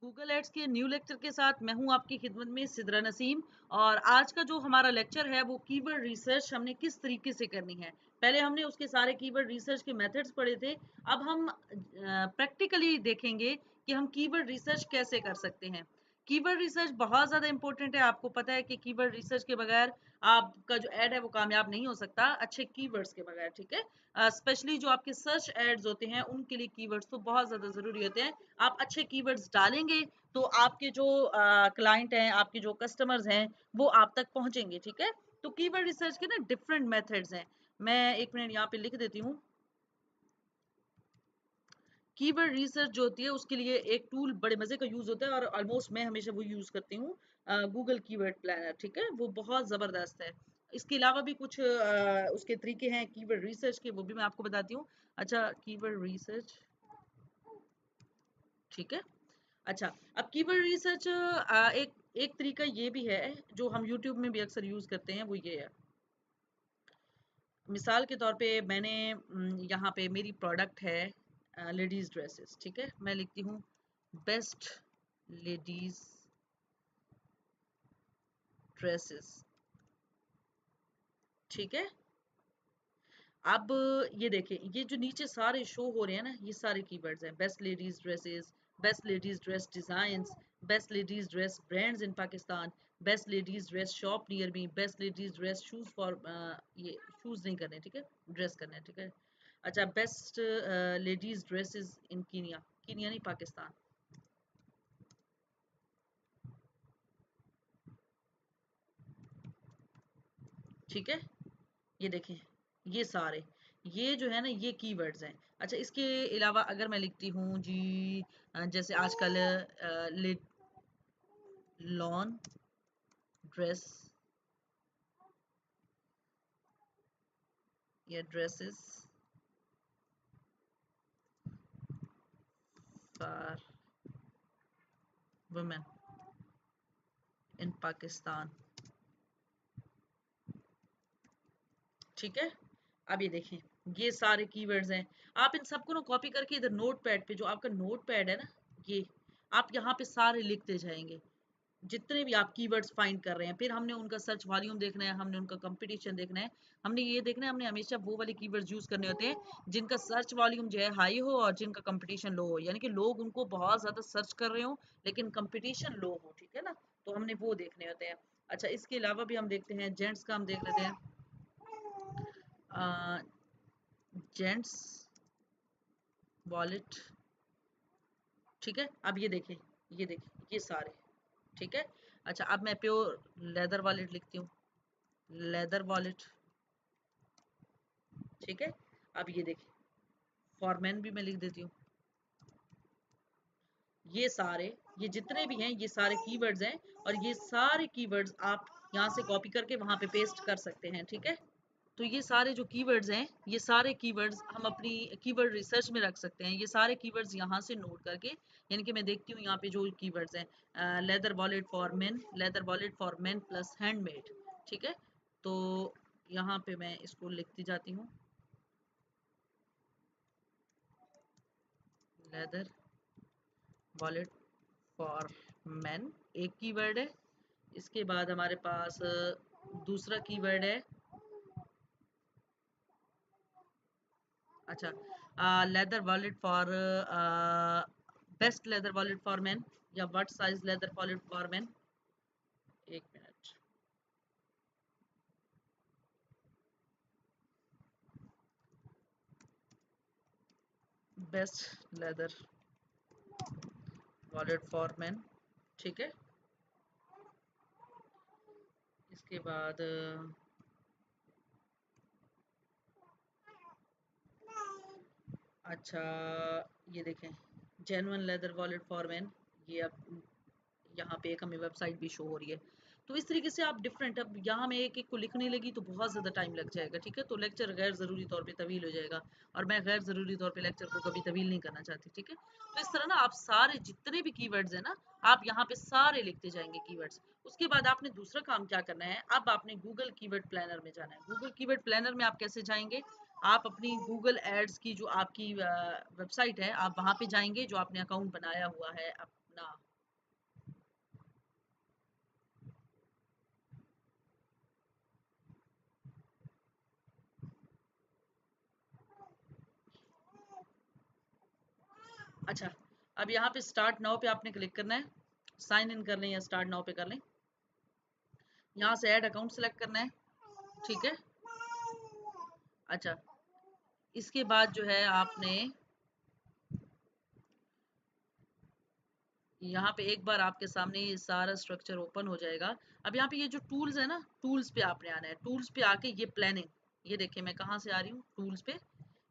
Google ads के new lecture के साथ मैं हूं आपकी खिदमत में सिदरा नसीम। और आज का जो हमारा लेक्चर है वो कीवर्ड रिसर्च हमने किस तरीके से करनी है। पहले हमने उसके सारे कीवर्ड रिसर्च के मेथड्स पढ़े थे। अब हम प्रैक्टिकली देखेंगे कि हम कीवर्ड रिसर्च कैसे कर सकते हैं। कीवर्ड रिसर्च बहुत ज़्यादा इंपॉर्टेंट है। आपको पता है कि कीवर्ड रिसर्च के बगैर आपका जो एड है वो कामयाब नहीं हो सकता अच्छे कीवर्ड्स के बगैर, ठीक है। स्पेशली जो आपके सर्च एड्स होते हैं उनके लिए कीवर्ड्स तो बहुत ज़्यादा ज़रूरी होते हैं। आप अच्छे कीवर्ड्स डालेंगे तो आपके जो क्लाइंट हैं, आपके जो कस्टमर्स हैं, वो आप तक पहुंचेंगे, ठीक है। तो कीवर्ड रिसर्च के ना डिफरेंट मेथड्स हैं। मैं एक मिनट यहाँ पे लिख देती हूँ। कीवर्ड रिसर्च जो होती है उसके लिए एक टूल बड़े मजे का यूज होता है और ऑलमोस्ट मैं हमेशा वो यूज करती हूँ, गूगल कीवर्ड प्लानर, ठीक है। वो बहुत जबरदस्त है। इसके अलावा भी कुछ उसके तरीके हैं कीवर्ड रिसर्च के, वो भी मैं आपको बताती हूँ। अच्छा, कीवर्ड रिसर्च, ठीक है। अच्छा, अब कीवर्ड रिसर्च एक एक तरीका ये भी है जो हम यूट्यूब में भी अक्सर यूज करते हैं, वो ये है। मिसाल के तौर पे मैंने यहाँ पे मेरी प्रोडक्ट है लेडीज ड्रेसेस, ठीक है। मैं लिखती हूँ बेस्ट लेडीज ड्रेसेस, ठीक है। अब ये देखें, ये जो नीचे सारे शो हो रहे हैं ना, ये सारे कीवर्ड्स हैं। Best ladies dresses, best ladies dress designs, best ladies dress brands in Pakistan, best ladies dress shop near me, best ladies dress shoes for, ये शूज नहीं करने, ठीक है, ड्रेस करने, ठीक है। अच्छा, बेस्ट लेडीज ड्रेसेस इन कीनिया, कीनिया नहीं पाकिस्तान, ठीक है। ये देखें, ये सारे, ये जो है ना ये कीवर्ड्स हैं। अच्छा, इसके अलावा अगर मैं लिखती हूँ जी, जैसे आजकल लॉन ड्रेस या dresses for women in Pakistan, ठीक है। अब ये देखें, ये सारे कीवर्ड्स हैं। आप इन सबको ना कॉपी करके इधर नोट पैड पे, जो आपका नोट पैड है ना, ये आप यहाँ पे सारे लिखते जाएंगे जितने भी आप कीवर्ड्स फाइंड कर रहे हैं। फिर हमने उनका सर्च वॉल्यूम देखना है, हमने उनका कंपटीशन देखना है, हमने ये देखना है, हमने हमेशा वो वाले कीवर्ड्स यूज करने होते हैं जिनका सर्च वॉल्यूम जो है हाई हो और जिनका कंपटीशन लो हो, यानी कि लोग उनको बहुत ज्यादा सर्च कर रहे हो लेकिन कंपटीशन लो हो, ठीक है ना। तो हमने वो देखने होते हैं। अच्छा, इसके अलावा भी हम देखते हैं, जेंट्स का हम देख लेते हैं। जेंट्स वॉलेट, ठीक है। अब ये देखें, ये देखें, ये सारे, ठीक है। अच्छा, अब मैं प्योर लेदर वॉलेट लिखती हूँ, लेदर वॉलेट, ठीक है। अब ये देखिए, फॉरमैन भी मैं लिख देती हूँ। ये सारे, ये जितने भी हैं ये सारे कीवर्ड्स हैं और ये सारे कीवर्ड्स आप यहाँ से कॉपी करके वहां पे पेस्ट कर सकते हैं, ठीक है। तो ये सारे जो कीवर्ड्स हैं, ये सारे कीवर्ड्स हम अपनी कीवर्ड रिसर्च में रख सकते हैं। ये सारे कीवर्ड्स यहाँ से नोट करके, यानी कि मैं देखती हूँ यहाँ पे जो कीवर्ड्स हैं, leather wallet for main, leather wallet for main plus handmade, ठीक है। तो यहाँ पे मैं इसको लिखती जाती हूँ, लेदर वॉलेट फॉर मेन एक कीवर्ड है। इसके बाद हमारे पास दूसरा कीवर्ड है, अच्छा, leather wallet for best leather wallet for men या what size leather wallet for men, एक minute, best leather wallet for men, ठीक है। इसके बाद अच्छा, ये देखें, genuine leather wallet for men, ये अब यहाँ पे एक हमें वेबसाइट भी शो हो रही है। तो इस तरीके से आप डिफरेंट, अब यहाँ मैं एक एक को लिखने लगी तो बहुत ज़्यादा टाइम लग जाएगा, ठीक है। तो लेक्चर गैर ज़रूरी तौर पे तवील हो जाएगा और मैं गैर ज़रूरी तौर पे लेक्चर को कभी तवील नहीं करना चाहती, ठीक है। तो इस तरह ना आप सारे जितने भी कीवर्ड्स हैं ना, आप यहाँ पे सारे लिखते जाएंगे कीवर्ड्स। उसके बाद आपने दूसरा काम क्या करना है, अब आपने गूगल कीवर्ड प्लानर में जाना है। गूगल कीवर्ड प्लानर में आप कैसे जाएंगे, आप अपनी गूगल एड्स की जो आपकी वेबसाइट है, आप वहाँ पे जाएंगे, जो आपने अकाउंट बनाया हुआ है अपना अच्छा, अब यहाँ पे स्टार्ट नाउ पे आपने क्लिक करना है, साइन इन कर लें या स्टार्ट नाउ पे कर लें। यहाँ से ऐड अकाउंट सेलेक्ट करना है, ठीक है। अच्छा, इसके बाद जो है आपने यहाँ पे एक बार आपके सामने ये सारा स्ट्रक्चर ओपन हो जाएगा। अब यहाँ पे ये जो टूल्स है ना, टूल्स पे आपने आना है। टूल्स पे आके ये प्लानिंग, ये देखिए मैं कहाँ से आ रही हूँ, टूल्स पे।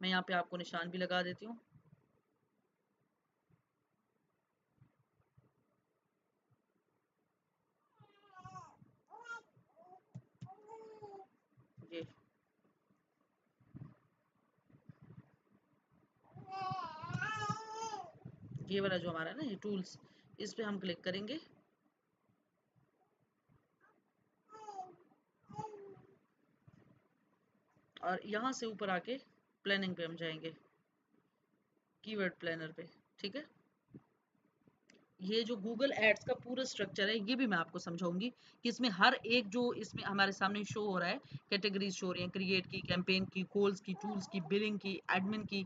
मैं यहाँ पे आपको निशान भी लगा देती हूँ। ये ये वाला जो हमारा है ना, ये टूल्स, इस पे हम क्लिक करेंगे। और यहाँ से ऊपर आके प्लानिंग पे हम जाएंगे, कीवर्ड प्लानर पे, ठीक है। ये जो गूगल एड्स का पूरा स्ट्रक्चर है, ये भी मैं आपको समझाऊंगी कि इसमें हर एक जो इसमें हमारे सामने शो हो रहा है, कैटेगरीज शो हो रही हैं, क्रिएट की, कैंपेन की, कॉल्स की, टूल्स की, बिलिंग की, एडमिन की,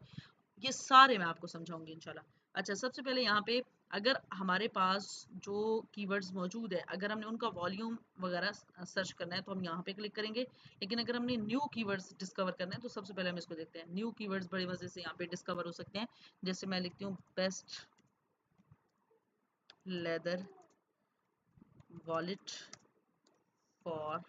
ये सारे मैं आपको समझाऊंगी इंशाल्लाह। अच्छा, सबसे पहले यहाँ पे अगर हमारे पास जो कीवर्ड्स मौजूद है, अगर हमने उनका वॉल्यूम वगैरह सर्च करना है तो हम यहाँ पे क्लिक करेंगे। लेकिन अगर हमने न्यू कीवर्ड्स डिस्कवर करना है तो सबसे पहले हम इसको देखते हैं। न्यू कीवर्ड्स बड़े मजे से यहाँ पे डिस्कवर हो सकते हैं। जैसे मैं लिखती हूँ बेस्ट लेदर वॉलेट फॉर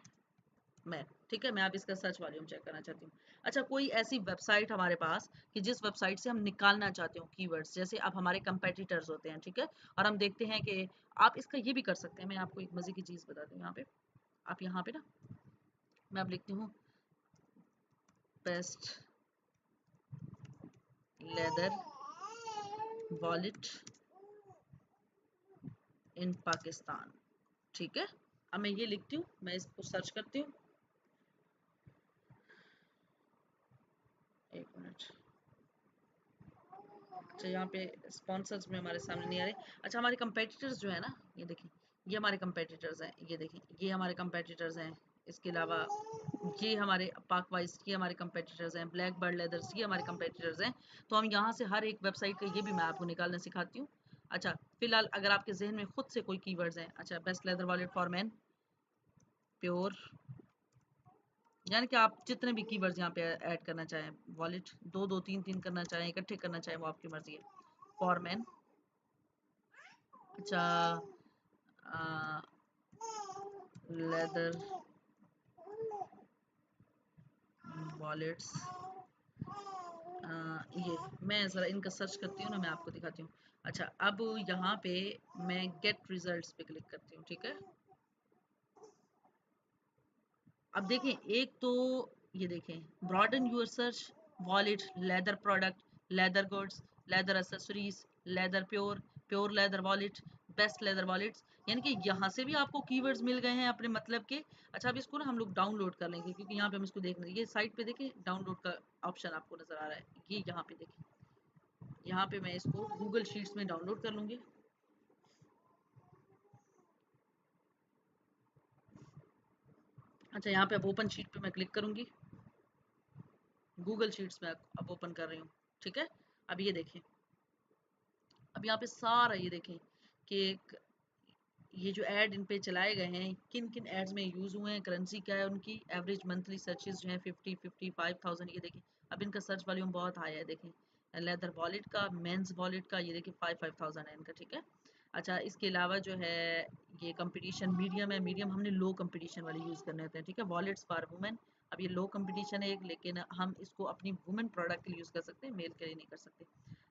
मैं, ठीक है। मैं आप इसका सर्च वॉल्यूम चेक करना चाहती हूँ। अच्छा, कोई ऐसी वेबसाइट हमारे पास कि जिस वेबसाइट से हम निकालना चाहते हो कीवर्ड्स, जैसे अब हमारे कंपेटिटर्स होते हैं, ठीक है। और हम देखते हैं कि आप इसका ये भी कर सकते हैं। मैं आपको एक मजे की चीज बताती हूँ। यहाँ पे आप यहाँ पे ना, मैं अब लिखती हूँ best leather wallet in Pakistan, ठीक है। अब मैं ये लिखती हूँ, मैं इसको सर्च करती हूँ। एक मिनट। अच्छा, यहाँ पे स्पॉन्सर्स में हमारे सामने नहीं आ रहे। अच्छा, हमारे कंपेटिटर्स जो है ना, ये देखिए, ये हमारे कंपेटिटर्स हैं। ये देखिए, ये हमारे कंपेटिटर्स हैं। इसके अलावा ये हमारे पाक वाइज, ये हमारे कंपेटिटर्स हैं। ब्लैक बर्ड लेदर्स, ये हमारे कंपेटिटर्स हैं। तो हम यहाँ से हर एक वेबसाइट का ये भी मैं आपको निकालना सिखाती हूँ। अच्छा, फिलहाल अगर आपके जहन में खुद से कोई कीवर्ड्स हैं, अच्छा best leather wallet for man, pure, यानी कि आप जितने भी कीवर्ड्स यहाँ पे ऐड करना चाहें, वॉलेट दो दो तीन तीन करना चाहें, इकट्ठे करना चाहें, वो आपकी मर्जी है। फॉर मैन, अच्छा, लेदर वॉलेट्स, ये मैं ज़रा इनका सर्च करती हूँ ना, मैं आपको दिखाती हूँ। अच्छा, अब यहाँ पे मैं गेट रिजल्ट्स पे क्लिक करती हूँ, ठीक है। अब देखें, एक तो ये देखें, broaden your search, wallet, leather product, leather goods, leather accessories, leather pure, pure leather wallet, best leather wallets, यानी कि यहाँ से भी आपको कीवर्ड्स मिल गए हैं अपने मतलब के। अच्छा, अब इसको ना हम लोग डाउनलोड कर लेंगे, क्योंकि यहाँ पे हम इसको देख रहे हैं। ये साइट पे देखें, डाउनलोड का ऑप्शन आपको नजर आ रहा है, ये यहाँ पे देखें। यहाँ पे मैं इसको गूगल शीट्स में डाउनलोड कर लूंगी। अच्छा, यहाँ पे अब ओपन शीट पे मैं क्लिक करूंगी। गूगल शीट्स में अब ओपन कर रही हूँ, ठीक है। अब ये देखें, अब यहाँ पे सारा ये देखें कि ये जो ऐड इन पे चलाए गए हैं, किन किन एड्स में यूज हुए हैं, करेंसी क्या है उनकी, एवरेज मंथली सर्चेस जो हैं 55,000। ये देखें, अब इनका सर्च वॉल्यूम बहुत हाई है। देखें, लेदर वॉलेट का, मेंस वॉलेट का, ये देखिए 5,000 है इनका, ठीक है। अच्छा, इसके अलावा जो है ये कंपटीशन मीडियम है। मीडियम हमने लो कंपटीशन वाले यूज़ करने होते हैं, ठीक है। वॉलेट्स फॉर वुमेन, अब ये लो कंपटीशन है एक, लेकिन हम इसको अपनी वुमेन प्रोडक्ट के लिए यूज़ कर सकते हैं, मेल के लिए नहीं कर सकते।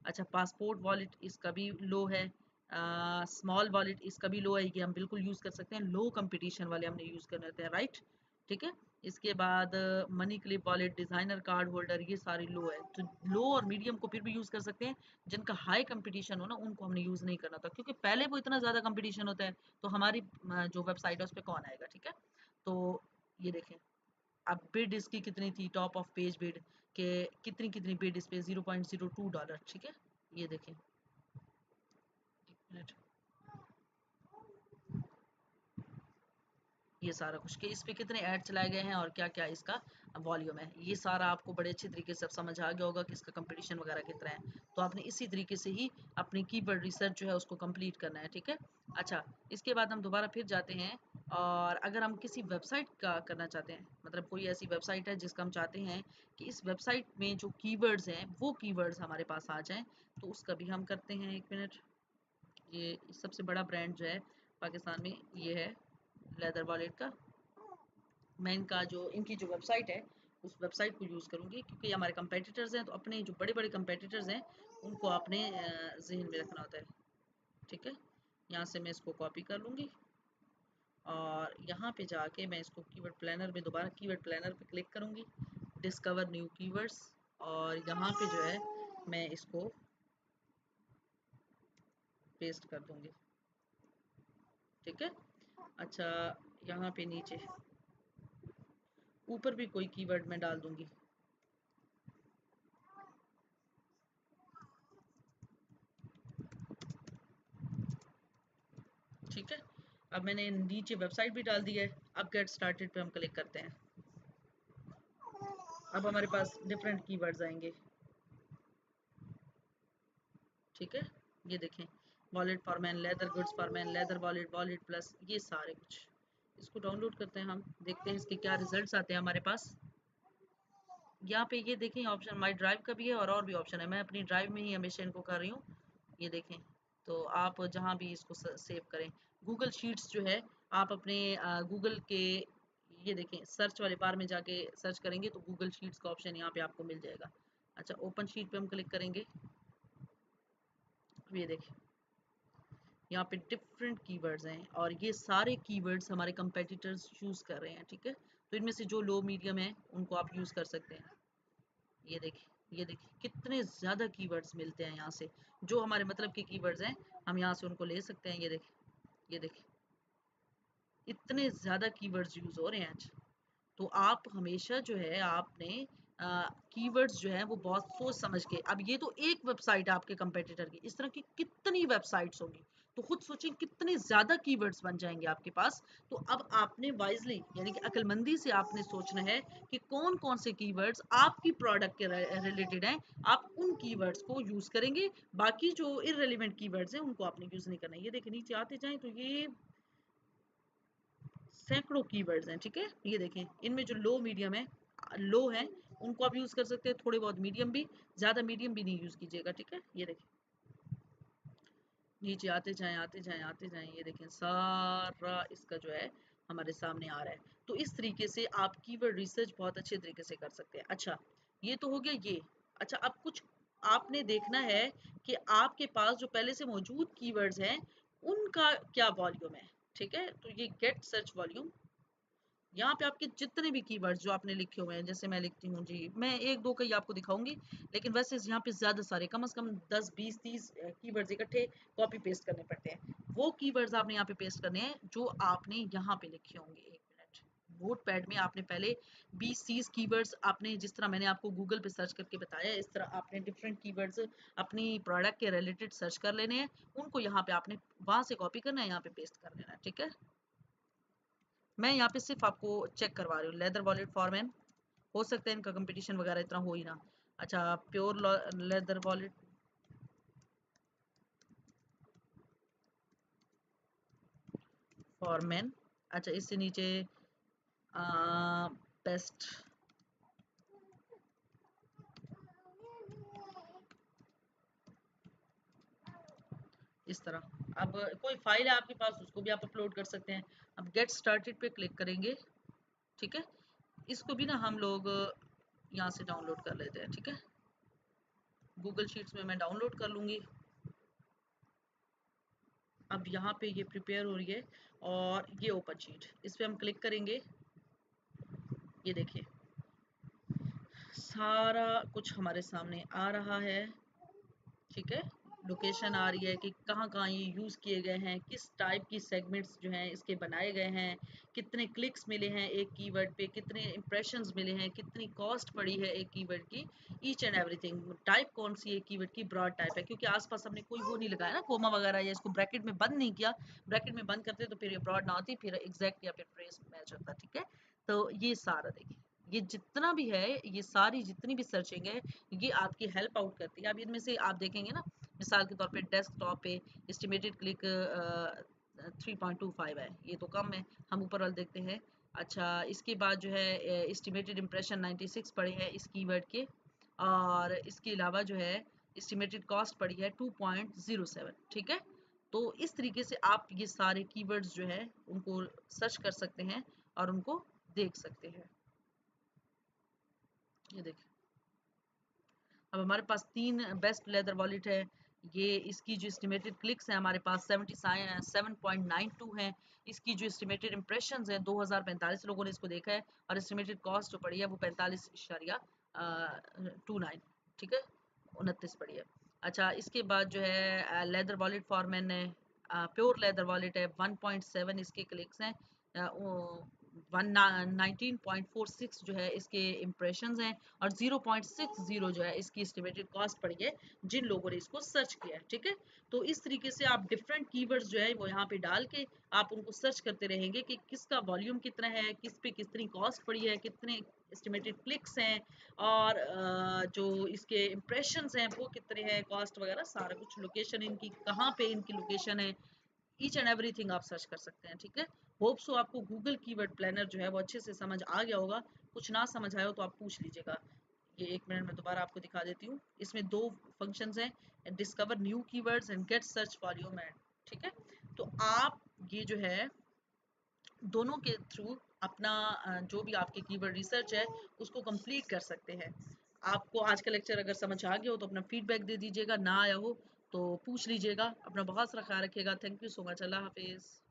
अच्छा, पासपोर्ट वॉलेट इसका भी लो है। स्मॉल वॉलेट इसका भी लो है, ये हम बिल्कुल यूज़ कर सकते हैं। लो कंपटीशन वाले हमने यूज़ करने होते हैं, राइट, ठीक है। इसके बाद money clip wallet, designer card holder, ये सारे लो है। तो लो और मीडियम को फिर भी यूज़ कर सकते हैं। जिनका हाई कंपटीशन हो ना, उनको हमने यूज़ नहीं करना था, क्योंकि पहले वो इतना ज़्यादा कंपटीशन होता है तो हमारी जो वेबसाइट है उस पर कौन आएगा, ठीक है। तो ये देखें, अब बिड इसकी कितनी थी, टॉप ऑफ पेज बिड के कितनी कितनी बिड इस पे, $0.02, ठीक है। ये देखें, एक मिनट, ये सारा कुछ कि इस पे कितने ऐड चलाए गए हैं और क्या क्या इसका वॉल्यूम है, ये सारा आपको बड़े अच्छे तरीके से अब समझ आ गया होगा कि इसका कंपटीशन वगैरह कितना है। तो आपने इसी तरीके से ही अपनी कीवर्ड रिसर्च जो है उसको कंप्लीट करना है, ठीक है। अच्छा, इसके बाद हम दोबारा फिर जाते हैं, और अगर हम किसी वेबसाइट का करना चाहते हैं, मतलब कोई ऐसी वेबसाइट है जिसका हम चाहते हैं कि इस वेबसाइट में जो कीवर्ड्स हैं वो कीवर्ड्स हमारे पास आ जाएं, तो उसका भी हम करते हैं। एक मिनट, ये सबसे बड़ा ब्रांड जो है पाकिस्तान में ये है लेदर वॉलेट का। मैं इनका जो इनकी जो वेबसाइट है उस वेबसाइट को यूज़ करूँगी, क्योंकि हमारे कंपेटिटर्स हैं, तो अपने जो बड़े बड़े कंपेटिटर्स हैं उनको अपने जहन में रखना होता है, ठीक है। यहाँ से मैं इसको कॉपी कर लूँगी, और यहाँ पे जाके मैं इसको कीवर्ड प्लानर में दोबारा कीवर्ड प्लानर पे क्लिक करूँगी, डिस्कवर न्यू कीवर्ड्स, और यहाँ पे जो है मैं इसको पेस्ट कर दूँगी, ठीक है। अच्छा, यहाँ पे नीचे ऊपर भी कोई कीवर्ड मैं डाल दूँगी, ठीक है। अब मैंने नीचे वेबसाइट भी डाल दी है। अब गेट स्टार्टेड पे हम क्लिक करते हैं। अब हमारे पास डिफरेंट कीवर्ड्स आएंगे, ठीक है। ये देखें, wallet for man, leather goods for man, leather wallet, wallet plus, ये सारे कुछ। इसको डाउनलोड करते हैं, हम देखते हैं इसके क्या रिजल्ट्स आते हैं हमारे पास। यहाँ पे ये देखें ऑप्शन माई ड्राइव का भी है, और भी ऑप्शन है। मैं अपनी ड्राइव में ही हमेशा इनको कर रही हूँ, ये देखें। तो आप जहाँ भी इसको सेव करें, गूगल शीट्स जो है आप अपने गूगल के, ये देखें सर्च वाले बार में जाके सर्च करेंगे तो गूगल शीट्स का ऑप्शन यहाँ पे आपको मिल जाएगा। अच्छा, ओपन शीट पे हम क्लिक करेंगे। अब ये देखें, यहाँ पे डिफरेंट कीवर्ड्स हैं, और ये सारे कीवर्ड्स हमारे कंपेटिटर्स यूज़ कर रहे हैं, ठीक है। तो इनमें से जो लो मीडियम है उनको आप यूज़ कर सकते हैं। ये देखिए, ये देखिए कितने ज़्यादा कीवर्ड्स मिलते हैं यहाँ से। जो हमारे मतलब के कीवर्ड्स हैं हम यहाँ से उनको ले सकते हैं। ये देखिए, ये देखिए इतने ज़्यादा कीवर्ड्स यूज़ हो रहे हैं आज। तो आप हमेशा जो है आपने कीवर्ड्स जो है वो बहुत सोच समझ के, अब ये तो एक वेबसाइट है आपके कंपेटिटर की, इस तरह की कितनी वेबसाइट्स होगी, तो खुद सोचें कितने ज्यादा कीवर्ड्स बन जाएंगे आपके पास। तो अब आपने वाइजली यानी कि अक्लमंदी से आपने सोचना है कि कौन कौन से कीवर्ड्स आपकी प्रोडक्ट के रिलेटेड हैं, आप उन कीवर्ड्स को यूज करेंगे। बाकी जो इररिलेवेंट कीवर्ड्स हैं उनको आपने यूज नहीं करना है। ये देखिए नीचे आते जाएं तो ये सैकड़ों कीवर्ड्स हैं, ठीक है। ये देखें इनमें जो लो मीडियम है, लो है उनको आप यूज कर सकते हैं, थोड़े बहुत मीडियम भी, ज्यादा मीडियम भी नहीं यूज कीजिएगा, ठीक है। ये देखें नीचे आते जाएं आते जाएं आते जाएं, ये देखें सारा इसका जो है हमारे सामने आ रहा है। तो इस तरीके से आप कीवर्ड रिसर्च बहुत अच्छे तरीके से कर सकते हैं। अच्छा, ये तो हो गया ये। अच्छा, अब कुछ आपने देखना है कि आपके पास जो पहले से मौजूद कीवर्ड्स हैं उनका क्या वॉल्यूम है, ठीक है। तो ये गेट सर्च वॉल्यूम, यहाँ पे आपके जितने भी कीवर्ड्स जो आपने लिखे हुए हैं, जैसे मैं लिखती हूँ जी, मैं एक दो कई आपको दिखाऊंगी, लेकिन वैसे यहाँ पे ज्यादा सारे, कम से कम 10 20 30 कीवर्ड्स इकट्ठे कॉपी पेस्ट करने पड़ते हैं। वो कीवर्ड्स आपने यहाँ पे पेस्ट करने हैं जो आपने यहाँ पे लिखे होंगे। एक मिनट, नोट पैड में आपने पहले 20 30 कीवर्ड्स, आपने जिस तरह मैंने आपको गूगल पे सर्च करके बताया इस तरह आपने डिफरेंट कीवर्ड्स अपनी प्रोडक्ट के रिलेटेड सर्च कर लेने हैं। उनको यहाँ पे आपने वहां से कॉपी करना है, यहाँ पे पेस्ट कर लेना है, ठीक है। मैं यहाँ पे सिर्फ आपको चेक करवा रही हूँ। लेदर वॉलेट फॉर मैन, हो सकता है इनका कंपटीशन वगैरह इतना हो ही ना। अच्छा, pure leather wallet for man, अच्छा इससे नीचे बेस्ट, इस तरह। अब कोई फाइल है आपके पास उसको भी आप अपलोड कर सकते हैं। अब गेट स्टार्टेड पे क्लिक करेंगे, ठीक है। इसको भी ना हम लोग यहाँ से डाउनलोड कर लेते हैं, ठीक है। गूगल शीट्स में मैं डाउनलोड कर लूँगी। अब यहाँ पे ये प्रिपेयर हो रही है, और ये ओपन शीट, इस पे हम क्लिक करेंगे। ये देखिए सारा कुछ हमारे सामने आ रहा है, ठीक है। लोकेशन आ रही है कि कहाँ कहाँ ये यूज़ किए गए हैं, किस टाइप की सेगमेंट्स जो हैं इसके बनाए गए हैं, कितने क्लिक्स मिले हैं एक कीवर्ड पे, कितने इंप्रेशंस मिले हैं, कितनी कॉस्ट पड़ी है एक कीवर्ड की, ईच एंड एवरीथिंग। टाइप कौन सी है कीवर्ड की, ब्रॉड टाइप है, क्योंकि आसपास हमने कोई वो नहीं लगाया ना कोमा वगैरह, या इसको ब्रैकेट में बंद नहीं किया। ब्रैकेट में बंद करते तो फिर ये ब्रॉड ना होती, फिर एग्जैक्ट या फिर फ्रेज मैच होता, ठीक है। तो ये सारा देखिए ये जितना भी है, ये सारी जितनी भी सर्चिंग है, ये आपकी हेल्प आउट करती है। अब इनमें से आप देखेंगे ना, मिसाल के तौर पे डेस्कटॉप पे एस्टिमेटेड क्लिक 3.25 है, ये तो कम है। हम ऊपर वाले देखते हैं। अच्छा, इसके बाद जो है एस्टिमेटेड इम्प्रेशन 96 पड़े हैं इस कीवर्ड के, और इसके अलावा जो है एस्टिमेटेड कॉस्ट पड़ी है 2.07। ठीक है, तो इस तरीके से आप ये सारे कीवर्ड्स जो है उनको सर्च कर सकते हैं और उनको देख सकते हैं। ये देखिए, अब हमारे पास 3 बेस्ट लेदर वॉलेट है। ये इसकी जो एस्टिमेटेड क्लिक्स हैं हमारे पास 77.92 हैं। इसकी जो एस्टिमेटेड इम्प्रेशंस हैं 2045 लोगों ने इसको देखा है, और एस्टिमेटेड कॉस्ट जो पड़ी है वो 45.29, ठीक है, 29 पड़ी है। अच्छा, इसके बाद जो है लेदर वॉलेट फॉरमैन है, प्योर लेदर वॉलेट है, 1.7 इसके क्लिक्स हैं, 19.46 जो है इसके इम्प्रेशंस हैं, और 0.60 जो है इसकी एस्टिमेटेड कॉस्ट पड़ी है जिन लोगों ने इसको सर्च किया है। ठीक है, तो इस तरीके से आप डिफरेंट कीवर्ड्स जो है वो यहाँ पे डाल के आप उनको सर्च करते रहेंगे कि किसका वॉल्यूम कितना है, किस पे कितनी कॉस्ट पड़ी है, कितने एस्टिमेटेड क्लिक्स हैं, और जो इसके इम्प्रेशंस हैं वो कितने हैं, कॉस्ट वगैरह सारा कुछ, लोकेशन इनकी कहाँ पे इनकी लोकेशन है, ईच एंड एवरीथिंग आप सर्च कर सकते हैं। ठीक है, होप सो आपको गूगल कीवर्ड प्लानर जो है वो अच्छे से समझ आ गया होगा। कुछ ना समझ आया हो तो आप पूछ लीजिएगा। ये 1 मिनट में दोबारा आपको दिखा देती हूँ। इसमें 2 फंक्शंस हैं, discover new keywords and get search volume and. ठीक है, तो आप ये जो है दोनों के थ्रू अपना जो भी आपके कीवर्ड रिसर्च है उसको कंप्लीट कर सकते हैं। आपको आज का लेक्चर अगर समझ आ गया हो तो अपना फीडबैक दे दीजिएगा, ना आया हो तो पूछ लीजिएगा। अपना बहुत सारा ख्याल रखिएगा। Thank you so much. अल्लाह हाफिज़।